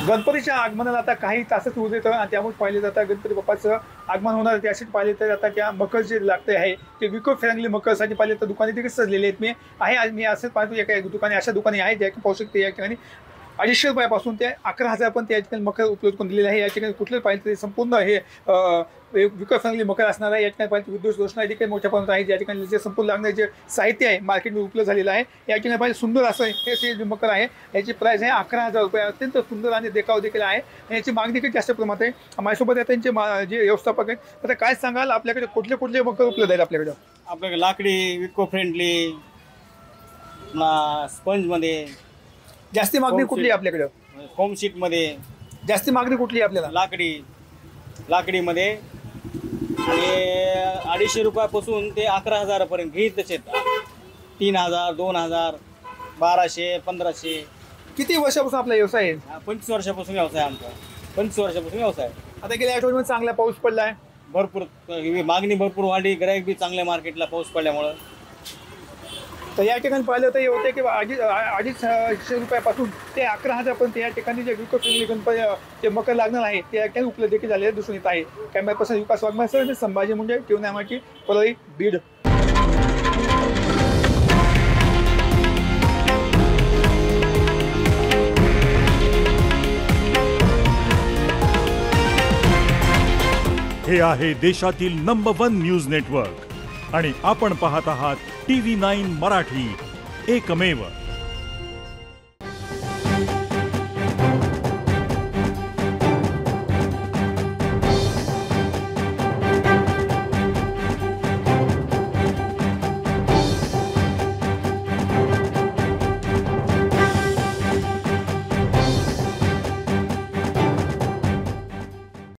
गणपतीच्या आगमनाला आता काही तासच उरलेत आणि त्यामुळे पाहिले जातं गणपती बाप्पाचं आगमन होणार त्यासाठी पाहिले तर आता त्या मकर जे लागते आहे ते विको फ्रेंडली मकरसाठी पाहिले तर दुकाने देखील सजलेले आहेत. मी असंच पाहतो एका दुकाने अशा दुकाने आहेत ज्या पाहू शकते या ठिकाणी 250 रुपयापासून ते 11,000 पण त्या ठिकाणी मकर उपलब्ध करून दिलेले आहे. या ठिकाणी कुठलं पाहिजे तरी संपूर्ण हे विको फ्रेंडली मकर असणार आहे. या ठिकाणी पाहिजे विद्युत रोषणाई देखील मोठ्या प्रमाणात आहे. या ठिकाणी जे संपूर्ण लागणारे जे साहित्य आहे मार्केटमध्ये उपलब्ध झालेलं आहे. या ठिकाणी पाहिजे सुंदर असं हे जे मकर आहे याची प्राइस आहे 11,000 रुपये. अत्यंत सुंदर आणि देखाव देखील आहे आणि याची मागणी देखील जास्त प्रमाणात आहे. माझ्यासोबत आहे त्यांचे जे व्यवस्थापक आहेत. आता काय सांगाल आपल्याकडे कुठले कुठले मकर उपलब्ध आहेत आपल्याकडे लाकडी विको फ्रेंडली स्पंजमध्ये जास्ती मागणी कुठली आहे आपल्याकडे फोम शीटमध्ये जास्ती मागणी कुठली आहे आपल्याला लाकडीमध्ये आणि 250 रुपयापासून ते 11,000 घेत तसे 3,000 2,000 1,200 1,500. किती वर्षापासून आपला व्यवसाय आहे 25 वर्षापासून व्यवसाय आमचा 25 वर्षापासून व्यवसाय. आता गेल्या आठवड्यामध्ये चांगला पाऊस पडला आहे भरपूर मागणी भरपूर वाढली गिराईक बी चांगल्या मार्केटला पाऊस पडल्यामुळं. तर या ठिकाणी पाहिलं तर हे होते की 250 रुपयापासून ते 11,000 पर्यंत या ठिकाणी जे विको फ्रेंडली गणपती जे मकर लागणार आहे ते या ठिकाणी उपलब्ध देखील झालेले दिसून येत आहे. कॅमेरा पर्सन विकास वाघमारे संभाजी मुंडे टीव्ही परळी बीड. हे आहे देशातील नंबर 1 न्यूज नेटवर्क आणि आपण पाहत आहात TV9 मराठी, एकमेव.